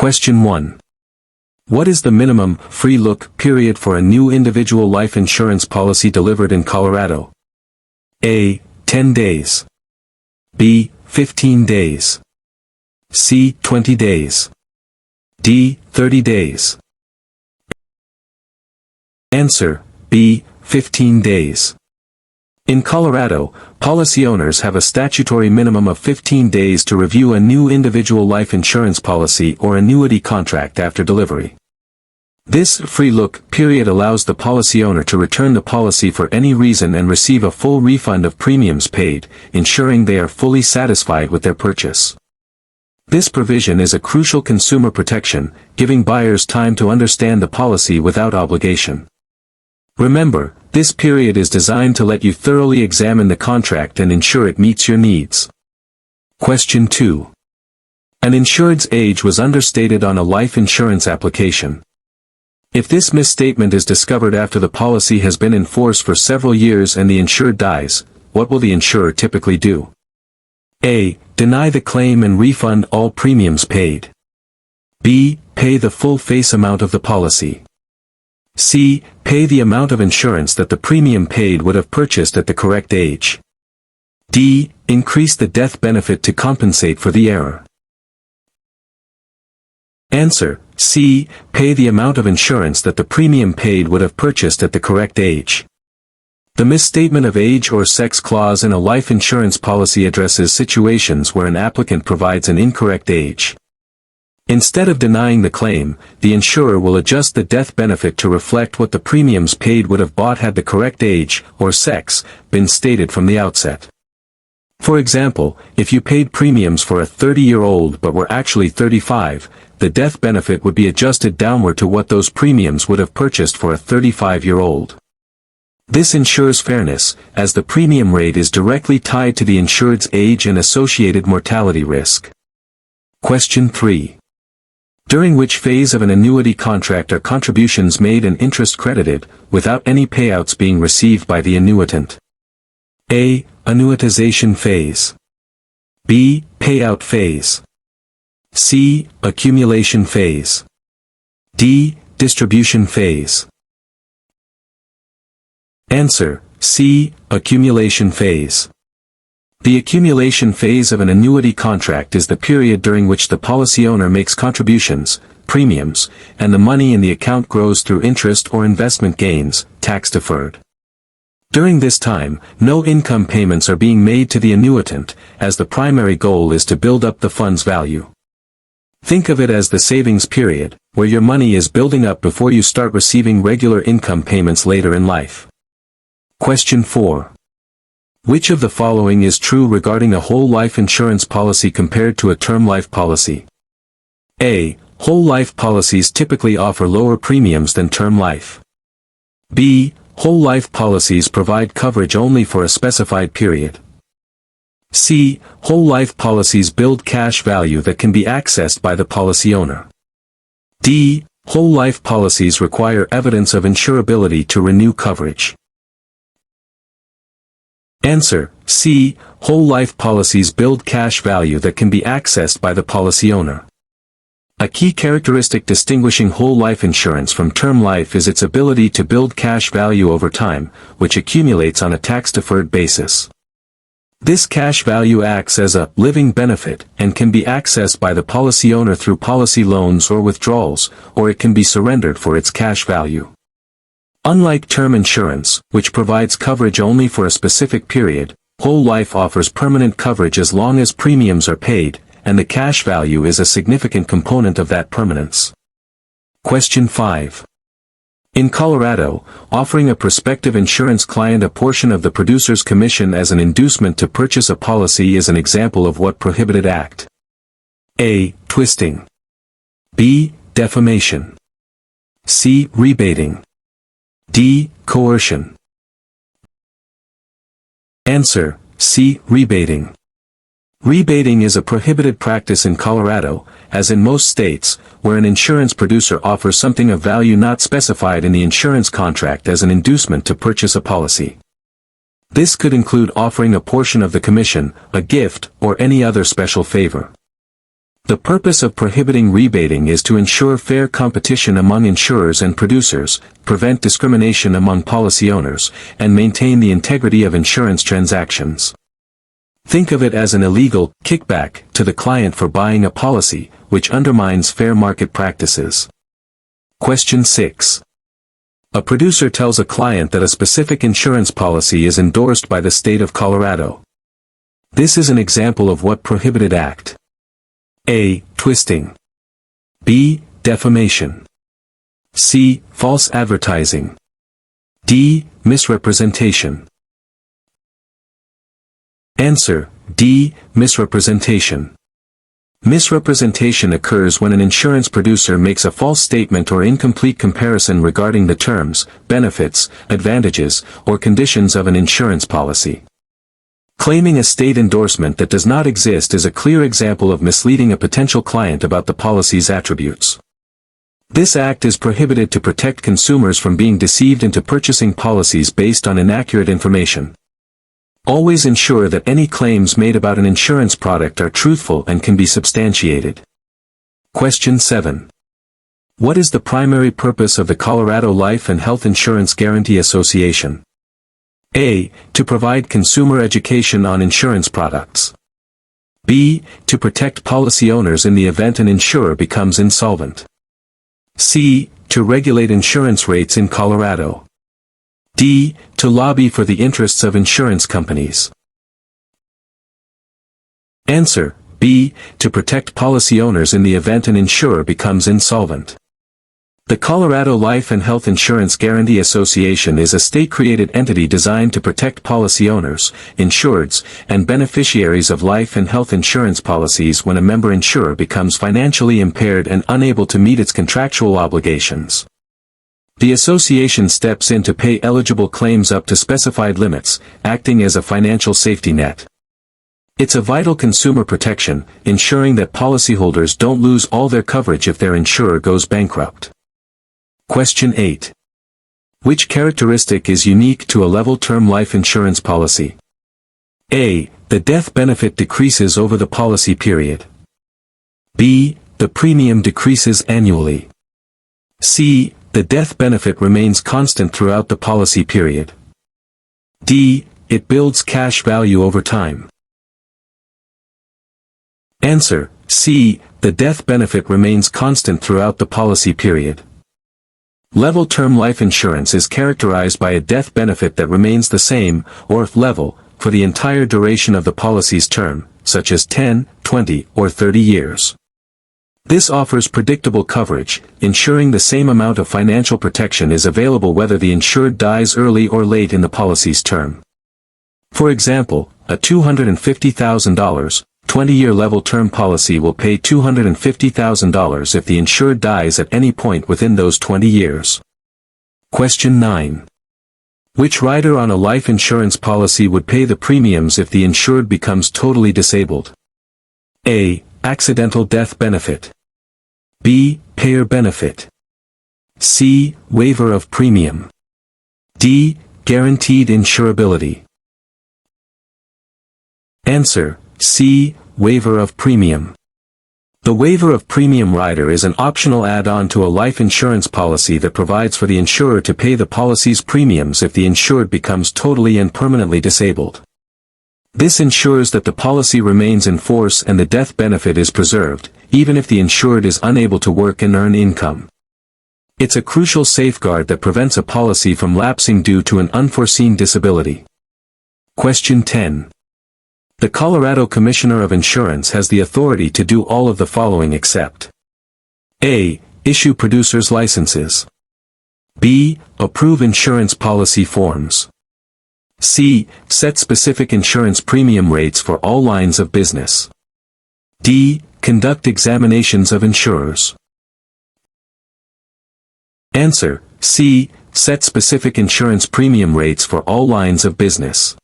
Question 1. What is the minimum free look period for a new individual life insurance policy delivered in Colorado? A. 10 days. B. 15 days. C. 20 days. D. 30 days. Answer: B. 15 days. In Colorado, policy owners have a statutory minimum of 15 days to review a new individual life insurance policy or annuity contract after delivery. This free look period allows the policy owner to return the policy for any reason and receive a full refund of premiums paid, ensuring they are fully satisfied with their purchase. This provision is a crucial consumer protection, giving buyers time to understand the policy without obligation. Remember, this period is designed to let you thoroughly examine the contract and ensure it meets your needs. Question 2. An insured's age was understated on a life insurance application. If this misstatement is discovered after the policy has been in force for several years and the insured dies, what will the insurer typically do? A. Deny the claim and refund all premiums paid. B. Pay the full face amount of the policy. C. Pay the amount of insurance that the premium paid would have purchased at the correct age. D. Increase the death benefit to compensate for the error. Answer: C. Pay the amount of insurance that the premium paid would have purchased at the correct age. The misstatement of age or sex clause in a life insurance policy addresses situations where an applicant provides an incorrect age. Instead of denying the claim, the insurer will adjust the death benefit to reflect what the premiums paid would have bought had the correct age, or sex, been stated from the outset. For example, if you paid premiums for a 30-year-old but were actually 35, the death benefit would be adjusted downward to what those premiums would have purchased for a 35-year-old. This ensures fairness, as the premium rate is directly tied to the insured's age and associated mortality risk. Question 3. During which phase of an annuity contract are contributions made and interest credited, without any payouts being received by the annuitant? A. Annuitization phase. B. Payout phase. C. Accumulation phase. D. Distribution phase. Answer: C. Accumulation phase. The accumulation phase of an annuity contract is the period during which the policy owner makes contributions, premiums, and the money in the account grows through interest or investment gains, tax-deferred. During this time, no income payments are being made to the annuitant, as the primary goal is to build up the fund's value. Think of it as the savings period, where your money is building up before you start receiving regular income payments later in life. Question 4. Which of the following is true regarding a whole life insurance policy compared to a term life policy? A. Whole life policies typically offer lower premiums than term life. B. Whole life policies provide coverage only for a specified period. C. Whole life policies build cash value that can be accessed by the policy owner. D. Whole life policies require evidence of insurability to renew coverage. Answer: C. Whole life policies build cash value that can be accessed by the policy owner. A key characteristic distinguishing whole life insurance from term life is its ability to build cash value over time, which accumulates on a tax-deferred basis. This cash value acts as a living benefit and can be accessed by the policy owner through policy loans or withdrawals, or it can be surrendered for its cash value. Unlike term insurance, which provides coverage only for a specific period, whole life offers permanent coverage as long as premiums are paid, and the cash value is a significant component of that permanence. Question 5. In Colorado, offering a prospective insurance client a portion of the producer's commission as an inducement to purchase a policy is an example of what prohibited act? A. Twisting. B. Defamation. C. Rebating. D. Coercion. Answer: C. Rebating. Rebating is a prohibited practice in Colorado, as in most states, where an insurance producer offers something of value not specified in the insurance contract as an inducement to purchase a policy. This could include offering a portion of the commission, a gift, or any other special favor. The purpose of prohibiting rebating is to ensure fair competition among insurers and producers, prevent discrimination among policy owners, and maintain the integrity of insurance transactions. Think of it as an illegal kickback to the client for buying a policy, which undermines fair market practices. Question 6. A producer tells a client that a specific insurance policy is endorsed by the state of Colorado. This is an example of what prohibited act? A. Twisting. B. Defamation. C. False advertising. D. Misrepresentation. Answer: D. Misrepresentation. Misrepresentation occurs when an insurance producer makes a false statement or incomplete comparison regarding the terms, benefits, advantages, or conditions of an insurance policy. Claiming a state endorsement that does not exist is a clear example of misleading a potential client about the policy's attributes. This act is prohibited to protect consumers from being deceived into purchasing policies based on inaccurate information. Always ensure that any claims made about an insurance product are truthful and can be substantiated. Question 7. What is the primary purpose of the Colorado Life and Health Insurance Guaranty Association? A. To provide consumer education on insurance products. B. To protect policy owners in the event an insurer becomes insolvent. C. To regulate insurance rates in Colorado. D. To lobby for the interests of insurance companies. Answer: B. To protect policy owners in the event an insurer becomes insolvent. The Colorado Life and Health Insurance Guaranty Association is a state-created entity designed to protect policy owners, insureds, and beneficiaries of life and health insurance policies when a member insurer becomes financially impaired and unable to meet its contractual obligations. The association steps in to pay eligible claims up to specified limits, acting as a financial safety net. It's a vital consumer protection, ensuring that policyholders don't lose all their coverage if their insurer goes bankrupt. Question 8. Which characteristic is unique to a level term life insurance policy? A. The death benefit decreases over the policy period. B. The premium decreases annually. C. The death benefit remains constant throughout the policy period. D. It builds cash value over time. Answer: C. The death benefit remains constant throughout the policy period. Level term life insurance is characterized by a death benefit that remains the same, or level, for the entire duration of the policy's term, such as 10, 20, or 30 years. This offers predictable coverage, ensuring the same amount of financial protection is available whether the insured dies early or late in the policy's term. For example, a $250,000, 20-year level term policy will pay $250,000 if the insured dies at any point within those 20 years. Question 9. Which rider on a life insurance policy would pay the premiums if the insured becomes totally disabled? A. Accidental death benefit. B. Payer benefit. C. Waiver of premium. D. Guaranteed insurability. Answer: C. Waiver of premium. The waiver of premium rider is an optional add-on to a life insurance policy that provides for the insurer to pay the policy's premiums if the insured becomes totally and permanently disabled. This ensures that the policy remains in force and the death benefit is preserved, even if the insured is unable to work and earn income. It's a crucial safeguard that prevents a policy from lapsing due to an unforeseen disability. Question 10. The Colorado Commissioner of Insurance has the authority to do all of the following except: A. Issue producers' licenses. B. Approve insurance policy forms. C. Set specific insurance premium rates for all lines of business. D. Conduct examinations of insurers. Answer: C. Set specific insurance premium rates for all lines of business.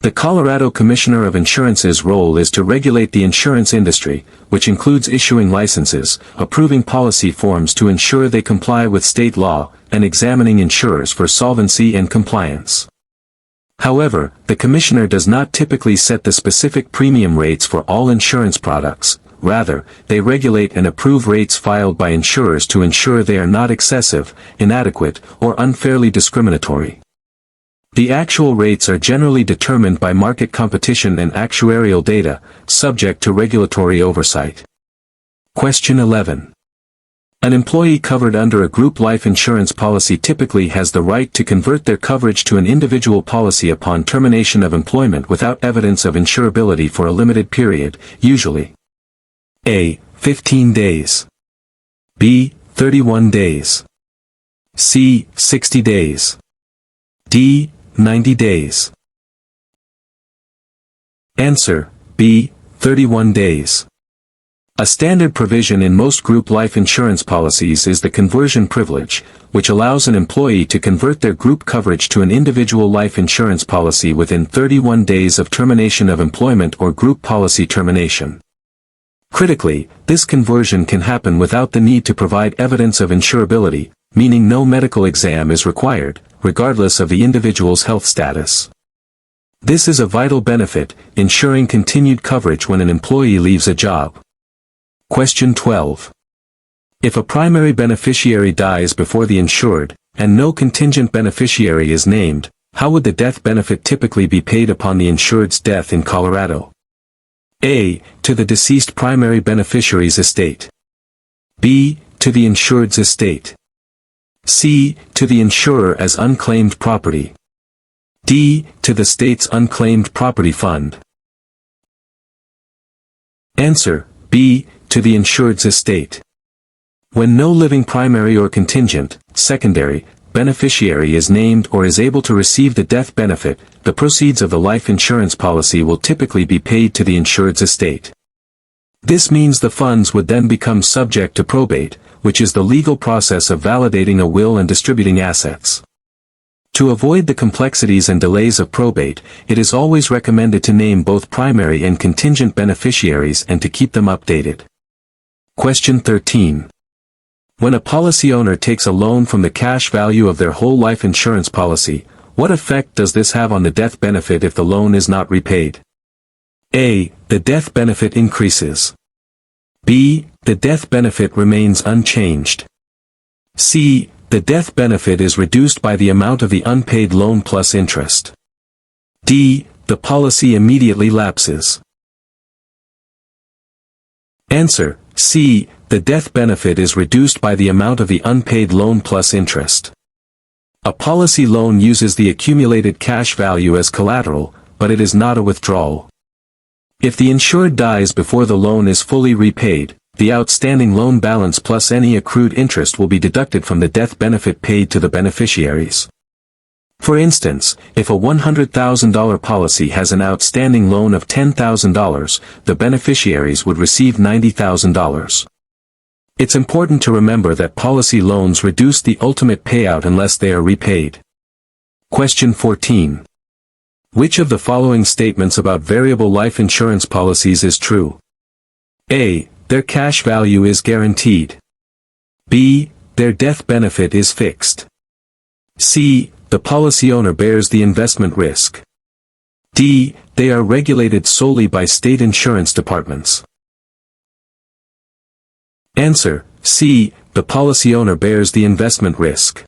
The Colorado Commissioner of Insurance's role is to regulate the insurance industry, which includes issuing licenses, approving policy forms to ensure they comply with state law, and examining insurers for solvency and compliance. However, the Commissioner does not typically set the specific premium rates for all insurance products, rather, they regulate and approve rates filed by insurers to ensure they are not excessive, inadequate, or unfairly discriminatory. The actual rates are generally determined by market competition and actuarial data, subject to regulatory oversight. Question 11. An employee covered under a group life insurance policy typically has the right to convert their coverage to an individual policy upon termination of employment without evidence of insurability for a limited period, usually A. 15 days. B. 31 days. C. 60 days. D. 90 days. Answer: B. 31 days. A standard provision in most group life insurance policies is the conversion privilege, which allows an employee to convert their group coverage to an individual life insurance policy within 31 days of termination of employment or group policy termination. Critically, this conversion can happen without the need to provide evidence of insurability, meaning no medical exam is required, regardless of the individual's health status. This is a vital benefit, ensuring continued coverage when an employee leaves a job. Question 12. If a primary beneficiary dies before the insured, and no contingent beneficiary is named, how would the death benefit typically be paid upon the insured's death in Colorado? A. To the deceased primary beneficiary's estate. B. To the insured's estate. C. To the insurer as unclaimed property. D. To the state's unclaimed property fund. Answer: B. To the insured's estate. When no living primary or contingent, secondary, beneficiary is named or is able to receive the death benefit, the proceeds of the life insurance policy will typically be paid to the insured's estate. This means the funds would then become subject to probate, which is the legal process of validating a will and distributing assets. To avoid the complexities and delays of probate, it is always recommended to name both primary and contingent beneficiaries and to keep them updated. Question 13. When a policy owner takes a loan from the cash value of their whole life insurance policy, what effect does this have on the death benefit if the loan is not repaid? A. The death benefit increases. B. The death benefit remains unchanged. C. The death benefit is reduced by the amount of the unpaid loan plus interest. D. The policy immediately lapses. Answer: C. The death benefit is reduced by the amount of the unpaid loan plus interest. A policy loan uses the accumulated cash value as collateral, but it is not a withdrawal. If the insured dies before the loan is fully repaid, the outstanding loan balance plus any accrued interest will be deducted from the death benefit paid to the beneficiaries. For instance, if a $100,000 policy has an outstanding loan of $10,000, the beneficiaries would receive $90,000. It's important to remember that policy loans reduce the ultimate payout unless they are repaid. Question 14. Which of the following statements about variable life insurance policies is true? A. Their cash value is guaranteed. B. Their death benefit is fixed. C. The policy owner bears the investment risk. D. They are regulated solely by state insurance departments. Answer: C. The policy owner bears the investment risk.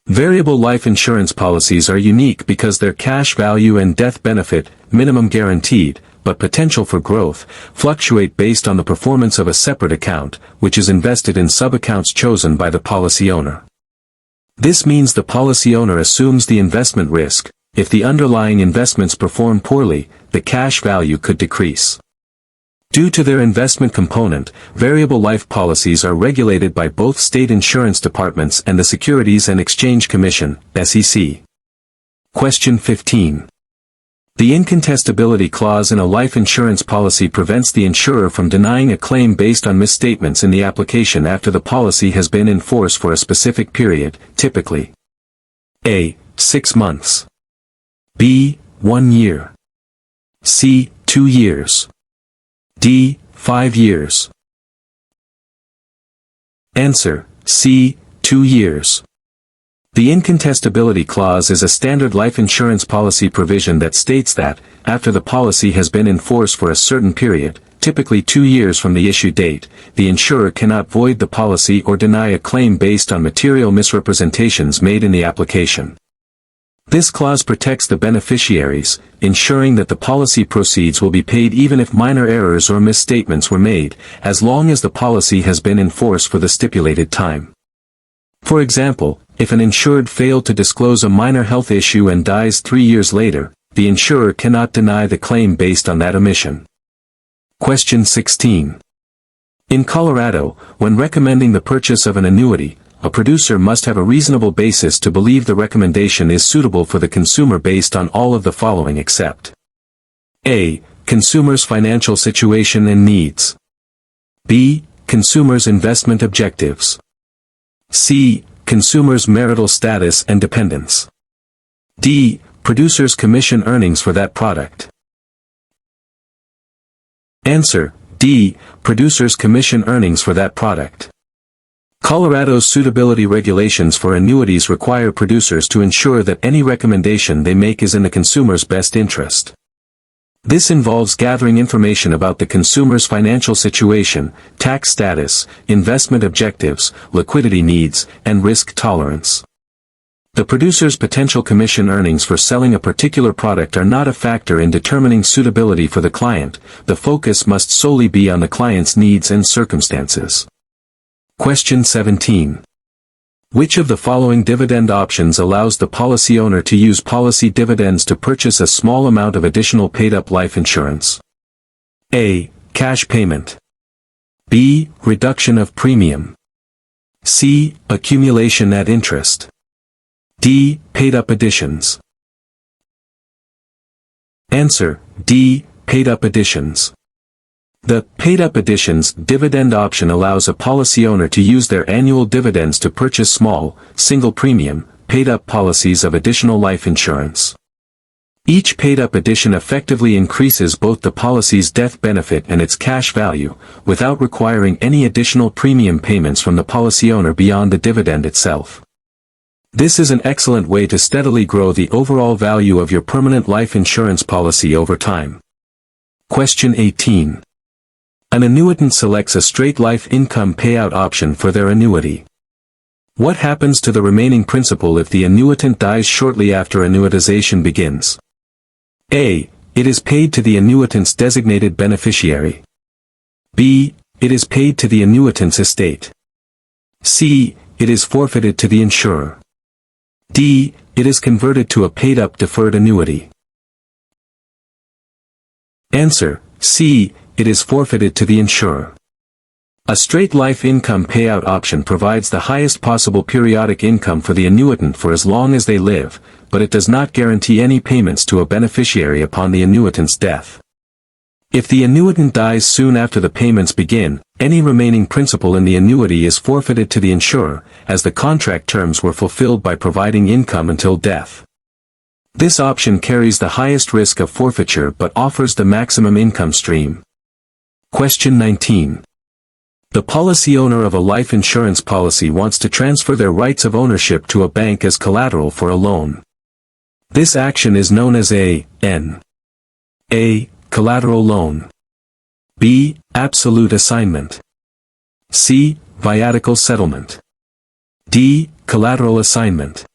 Variable life insurance policies are unique because their cash value and death benefit, minimum guaranteed, but potential for growth, fluctuate based on the performance of a separate account, which is invested in sub-accounts chosen by the policy owner. This means the policy owner assumes the investment risk. If the underlying investments perform poorly, the cash value could decrease. Due to their investment component, variable life policies are regulated by both state insurance departments and the Securities and Exchange Commission, SEC. Question 15. The incontestability clause in a life insurance policy prevents the insurer from denying a claim based on misstatements in the application after the policy has been in force for a specific period, typically A. 6 months. B. 1 year. C. 2 years. D. 5 years. Answer: C. 2 years. The incontestability clause is a standard life insurance policy provision that states that, after the policy has been in force for a certain period, typically 2 years from the issue date, the insurer cannot void the policy or deny a claim based on material misrepresentations made in the application. This clause protects the beneficiaries, ensuring that the policy proceeds will be paid even if minor errors or misstatements were made, as long as the policy has been in force for the stipulated time. For example, if an insured failed to disclose a minor health issue and dies 3 years later, the insurer cannot deny the claim based on that omission. Question 16. In Colorado, when recommending the purchase of an annuity, a producer must have a reasonable basis to believe the recommendation is suitable for the consumer based on all of the following except A. Consumer's financial situation and needs. B. Consumer's investment objectives. C. Consumer's marital status and dependence. D. Producer's commission earnings for that product. Answer: D. Producer's commission earnings for that product. Colorado's suitability regulations for annuities require producers to ensure that any recommendation they make is in the consumer's best interest. This involves gathering information about the consumer's financial situation, tax status, investment objectives, liquidity needs, and risk tolerance. The producer's potential commission earnings for selling a particular product are not a factor in determining suitability for the client. The focus must solely be on the client's needs and circumstances. Question 17. Which of the following dividend options allows the policy owner to use policy dividends to purchase a small amount of additional paid-up life insurance? A. Cash payment. B. Reduction of premium. C. Accumulation at interest. D. Paid-up additions. Answer: D. Paid-up additions. The paid-up additions dividend option allows a policy owner to use their annual dividends to purchase small, single-premium, paid-up policies of additional life insurance. Each paid-up addition effectively increases both the policy's death benefit and its cash value, without requiring any additional premium payments from the policy owner beyond the dividend itself. This is an excellent way to steadily grow the overall value of your permanent life insurance policy over time. Question 18. An annuitant selects a straight life income payout option for their annuity. What happens to the remaining principal if the annuitant dies shortly after annuitization begins? A. It is paid to the annuitant's designated beneficiary. B. It is paid to the annuitant's estate. C. It is forfeited to the insurer. D. It is converted to a paid-up deferred annuity. Answer: C. It is forfeited to the insurer. A straight life income payout option provides the highest possible periodic income for the annuitant for as long as they live, but it does not guarantee any payments to a beneficiary upon the annuitant's death. If the annuitant dies soon after the payments begin, any remaining principal in the annuity is forfeited to the insurer, as the contract terms were fulfilled by providing income until death. This option carries the highest risk of forfeiture but offers the maximum income stream. Question 19. The policy owner of a life insurance policy wants to transfer their rights of ownership to a bank as collateral for a loan. This action is known as a collateral loan. B. Absolute assignment. C. Viatical settlement. D. Collateral assignment.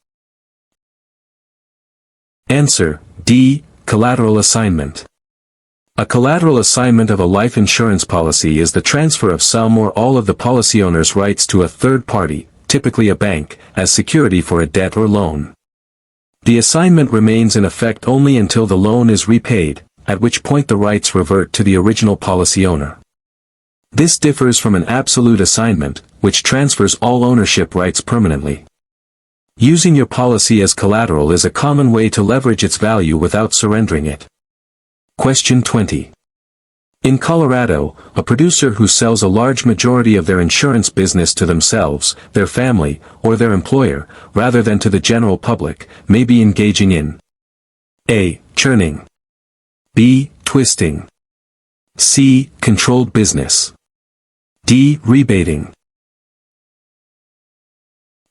Answer: D. Collateral assignment. A collateral assignment of a life insurance policy is the transfer of some or all of the policy owner's rights to a third party, typically a bank, as security for a debt or loan. The assignment remains in effect only until the loan is repaid, at which point the rights revert to the original policy owner. This differs from an absolute assignment, which transfers all ownership rights permanently. Using your policy as collateral is a common way to leverage its value without surrendering it. Question 20. In Colorado, a producer who sells a large majority of their insurance business to themselves, their family, or their employer, rather than to the general public, may be engaging in A. Churning. B. Twisting. C. Controlled business. D. Rebating.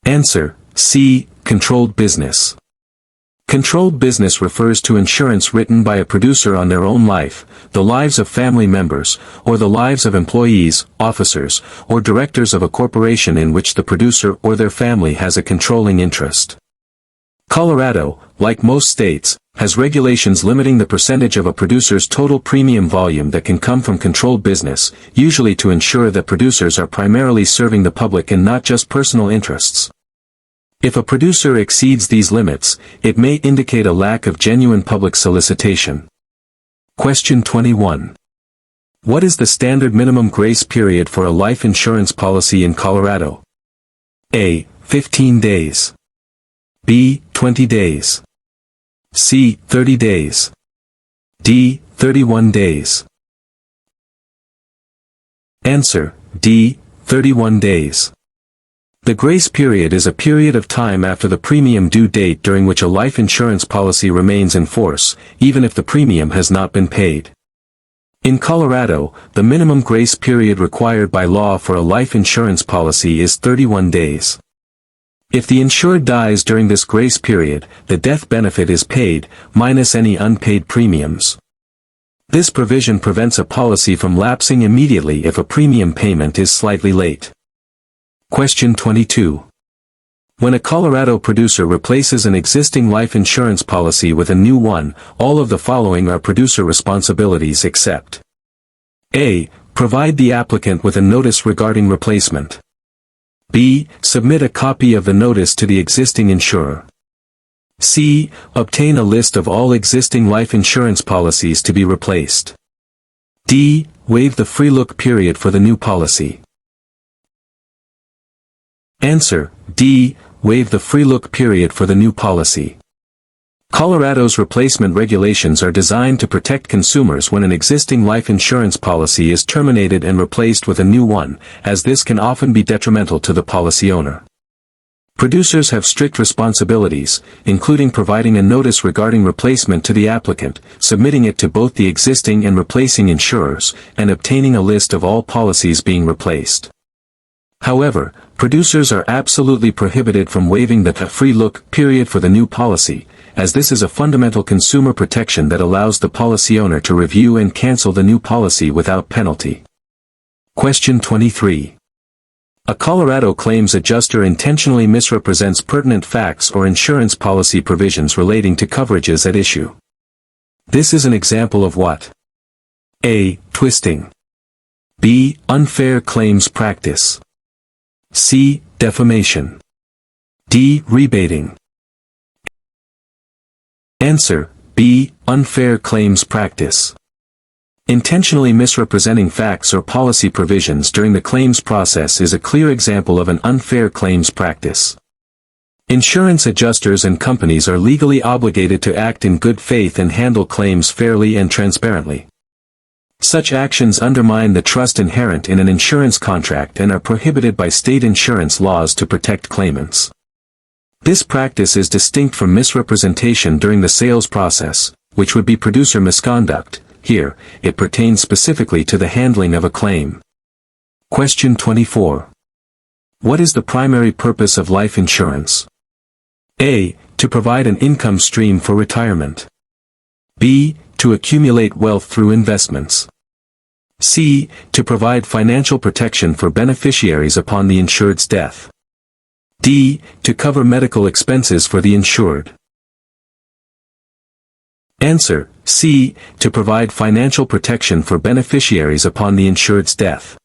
Answer: C. Controlled business. Controlled business refers to insurance written by a producer on their own life, the lives of family members, or the lives of employees, officers, or directors of a corporation in which the producer or their family has a controlling interest. Colorado, like most states, has regulations limiting the percentage of a producer's total premium volume that can come from controlled business, usually to ensure that producers are primarily serving the public and not just personal interests. If a producer exceeds these limits, it may indicate a lack of genuine public solicitation. Question 21. What is the standard minimum grace period for a life insurance policy in Colorado? A. 15 days. B. 20 days. C. 30 days. D. 31 days. Answer: D. 31 days. The grace period is a period of time after the premium due date during which a life insurance policy remains in force, even if the premium has not been paid. In Colorado, the minimum grace period required by law for a life insurance policy is 31 days. If the insured dies during this grace period, the death benefit is paid, minus any unpaid premiums. This provision prevents a policy from lapsing immediately if a premium payment is slightly late. Question 22. When a Colorado producer replaces an existing life insurance policy with a new one, all of the following are producer responsibilities except: A. Provide the applicant with a notice regarding replacement. B. Submit a copy of the notice to the existing insurer. C. Obtain a list of all existing life insurance policies to be replaced. D. Waive the free look period for the new policy. Answer: D. Waive the free look period for the new policy. Colorado's replacement regulations are designed to protect consumers when an existing life insurance policy is terminated and replaced with a new one, as this can often be detrimental to the policy owner. Producers have strict responsibilities, including providing a notice regarding replacement to the applicant, submitting it to both the existing and replacing insurers, and obtaining a list of all policies being replaced. However, producers are absolutely prohibited from waiving the free look period for the new policy, as this is a fundamental consumer protection that allows the policy owner to review and cancel the new policy without penalty. Question 23. A Colorado claims adjuster intentionally misrepresents pertinent facts or insurance policy provisions relating to coverages at issue. This is an example of what? A. Twisting. B. Unfair claims practice. C. Defamation. D. Rebating. Answer: B. Unfair claims practice. Intentionally misrepresenting facts or policy provisions during the claims process is a clear example of an unfair claims practice. Insurance adjusters and companies are legally obligated to act in good faith and handle claims fairly and transparently. Such actions undermine the trust inherent in an insurance contract and are prohibited by state insurance laws to protect claimants. This practice is distinct from misrepresentation during the sales process, which would be producer misconduct. Here, it pertains specifically to the handling of a claim. Question 24. What is the primary purpose of life insurance? A. To provide an income stream for retirement. B. To accumulate wealth through investments. C. To provide financial protection for beneficiaries upon the insured's death. D. To cover medical expenses for the insured. Answer: C. To provide financial protection for beneficiaries upon the insured's death.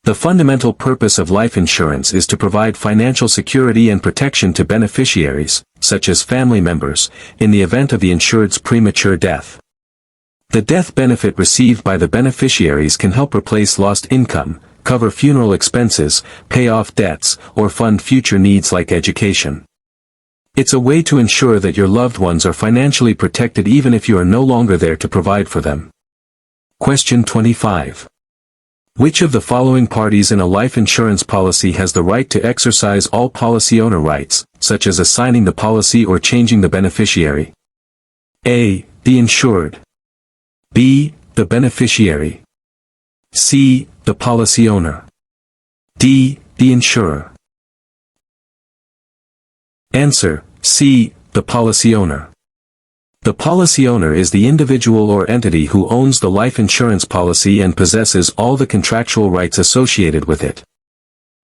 The fundamental purpose of life insurance is to provide financial security and protection to beneficiaries, such as family members, in the event of the insured's premature death. The death benefit received by the beneficiaries can help replace lost income, cover funeral expenses, pay off debts, or fund future needs like education. It's a way to ensure that your loved ones are financially protected even if you are no longer there to provide for them. Question 25. Which of the following parties in a life insurance policy has the right to exercise all policy owner rights, such as assigning the policy or changing the beneficiary? A. The insured. B. The beneficiary. C. The policy owner. D. The insurer. Answer: C. The policy owner. The policy owner is the individual or entity who owns the life insurance policy and possesses all the contractual rights associated with it.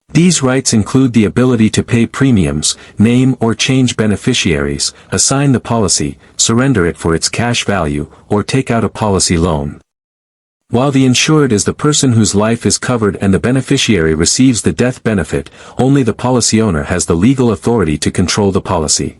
These rights include the ability to pay premiums, name or change beneficiaries, assign the policy, surrender it for its cash value, or take out a policy loan. While the insured is the person whose life is covered and the beneficiary receives the death benefit, only the policy owner has the legal authority to control the policy.